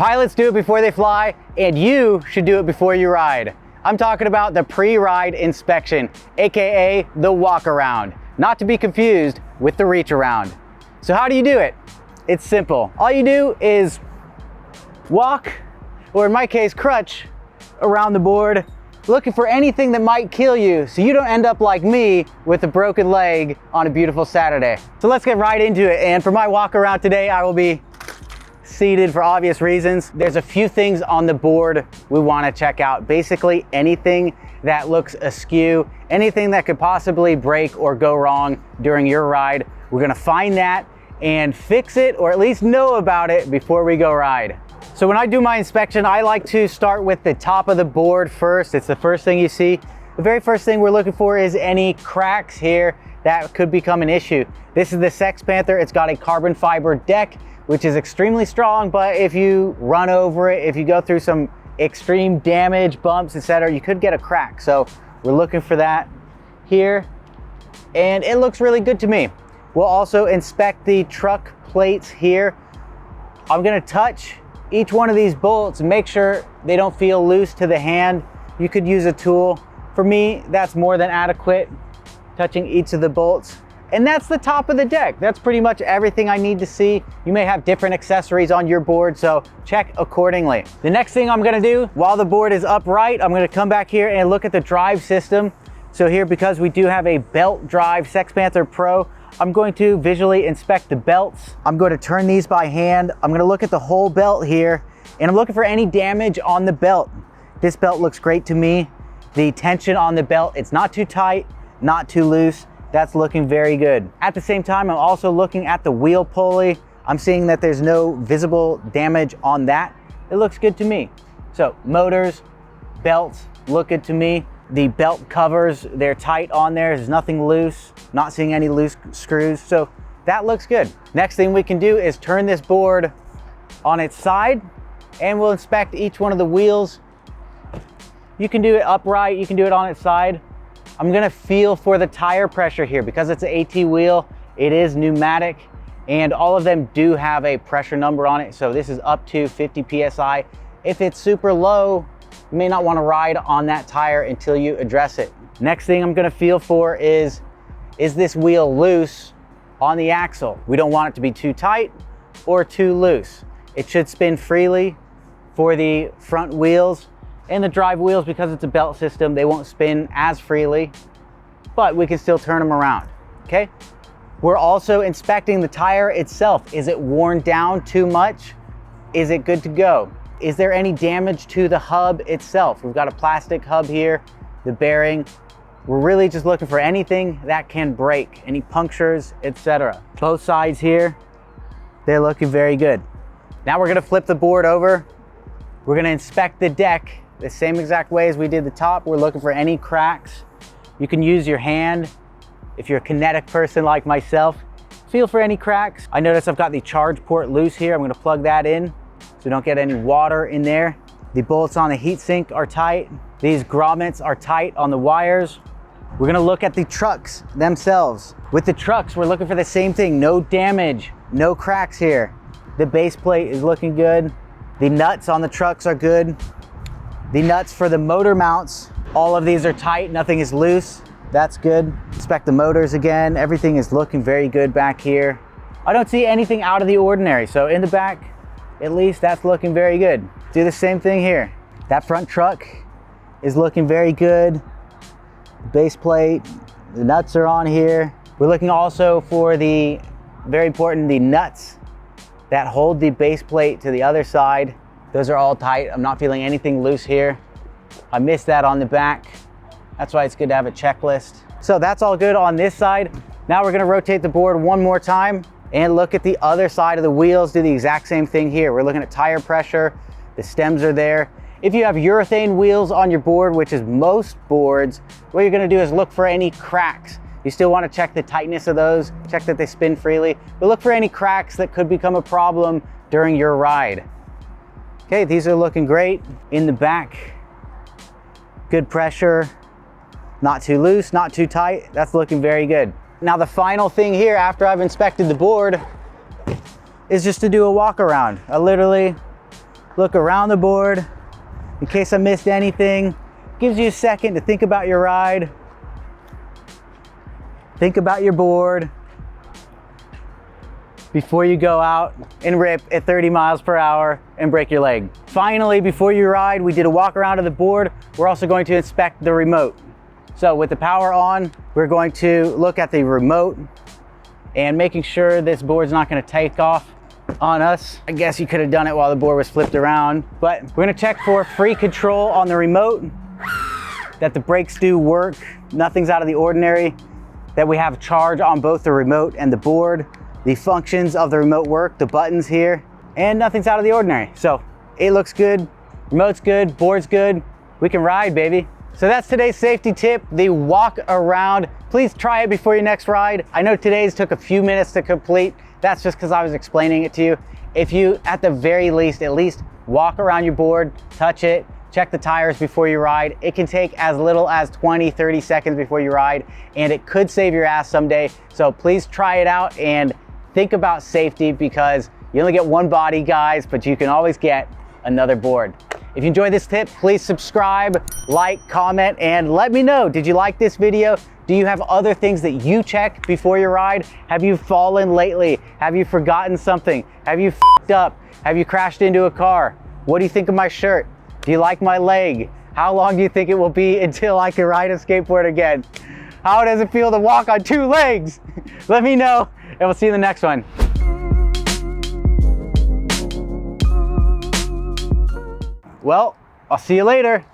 Pilots do it before they fly, and you should do it before you ride. I'm talking about the pre-ride inspection, AKA the walk-around, not to be confused with the reach-around. So how do you do it? It's simple. All you do is walk, or in my case, crutch, around the board, looking for anything that might kill you so you don't end up like me with a broken leg on a beautiful Saturday. So let's get right into it. And for my walk-around today, I will be seated for obvious reasons. There's a few things on the board we want to check out. Basically anything that looks askew, anything that could possibly break or go wrong during your ride. We're going to find that and fix it, or at least know about it before we go ride. So when I do my inspection, I like to start with the top of the board first. It's the first thing you see. The very first thing we're looking for is any cracks here that could become an issue. This is the Sex Panther. It's got a carbon fiber deck, which is extremely strong, but if you run over it, if you go through some extreme damage, bumps, etc., you could get a crack. So we're looking for that here, and it looks really good to me. We'll also inspect the truck plates here. I'm gonna touch each one of these bolts and make sure they don't feel loose to the hand. You could use a tool. For me, that's more than adequate, touching each of the bolts. And that's the top of the deck. That's pretty much everything I need to see. You may have different accessories on your board, so check accordingly. The next thing I'm gonna do, while the board is upright, I'm gonna come back here and look at the drive system. So here, because we do have a belt drive Sex Panther Pro, I'm going to visually inspect the belts. I'm going to turn these by hand. I'm gonna look at the whole belt here, and I'm looking for any damage on the belt. This belt looks great to me. The tension on the belt, it's not too tight, not too loose. That's looking very good. At the same time, I'm also looking at the wheel pulley. I'm seeing that there's no visible damage on that. It looks good to me. So motors, belts, look good to me. The belt covers, they're tight on there. There's nothing loose, not seeing any loose screws. So that looks good. Next thing we can do is turn this board on its side, and we'll inspect each one of the wheels. You can do it upright, you can do it on its side. I'm gonna feel for the tire pressure here. Because it's an AT wheel, it is pneumatic, and all of them do have a pressure number on it. So this is up to 50 PSI. If it's super low, you may not wanna ride on that tire until you address it. Next thing I'm gonna feel for is this wheel loose on the axle? We don't want it to be too tight or too loose. It should spin freely for the front wheels. And the drive wheels, because it's a belt system, they won't spin as freely, but we can still turn them around, okay? We're also inspecting the tire itself. Is it worn down too much? Is it good to go? Is there any damage to the hub itself? We've got a plastic hub here, the bearing. We're really just looking for anything that can break, any punctures, etc. Both sides here, they're looking very good. Now we're gonna flip the board over. We're gonna inspect the deck the same exact way as we did the top. We're looking for any cracks. You can use your hand. If you're a kinetic person like myself, feel for any cracks. I notice I've got the charge port loose here. I'm gonna plug that in so we don't get any water in there. The bolts on the heatsink are tight. These grommets are tight on the wires. We're gonna look at the trucks themselves. With the trucks, we're looking for the same thing. No damage, no cracks here. The base plate is looking good. The nuts on the trucks are good. The nuts for the motor mounts, all of these are tight, nothing is loose. That's good. Inspect the motors again. Everything is looking very good back here. I don't see anything out of the ordinary. So in the back, at least that's looking very good. Do the same thing here. That front truck is looking very good. The base plate, the nuts are on here. We're looking also for the, very important, the nuts that hold the base plate to the other side. Those are all tight. I'm not feeling anything loose here. I missed that on the back. That's why it's good to have a checklist. So that's all good on this side. Now we're gonna rotate the board one more time and look at the other side of the wheels. Do the exact same thing here. We're looking at tire pressure. The stems are there. If you have urethane wheels on your board, which is most boards, what you're gonna do is look for any cracks. You still wanna check the tightness of those, check that they spin freely, but look for any cracks that could become a problem during your ride. Okay, these are looking great. In the back, good pressure, not too loose, not too tight. That's looking very good. Now the final thing here after I've inspected the board is just to do a walk around. I literally look around the board in case I missed anything. Gives you a second to think about your ride. Think about your board before you go out and rip at 30 miles per hour and break your leg. Finally, before you ride, we did a walk around of the board. We're also going to inspect the remote. So with the power on, we're going to look at the remote and making sure this board's not gonna take off on us. I guess you could have done it while the board was flipped around, but we're gonna check for free control on the remote, that the brakes do work, nothing's out of the ordinary, that we have charge on both the remote and the board, the functions of the remote work, the buttons here, and nothing's out of the ordinary. So it looks good, remote's good, board's good, we can ride, baby. So that's today's safety tip, the walk around. Please try it before your next ride. I know today's took a few minutes to complete. That's just because I was explaining it to you. If you, at the very least, at least walk around your board, touch it, check the tires before you ride. It can take as little as 20, 30 seconds before you ride, and it could save your ass someday. So please try it out and think about safety, because you only get one body, guys, but you can always get another board. If you enjoyed this tip, please subscribe, like, comment, and let me know, did you like this video? Do you have other things that you check before your ride? Have you fallen lately? Have you forgotten something? Have you f***ed up? Have you crashed into a car? What do you think of my shirt? Do you like my leg? How long do you think it will be until I can ride a skateboard again? How does it feel to walk on two legs? Let me know, and we'll see you in the next one. Well, I'll see you later.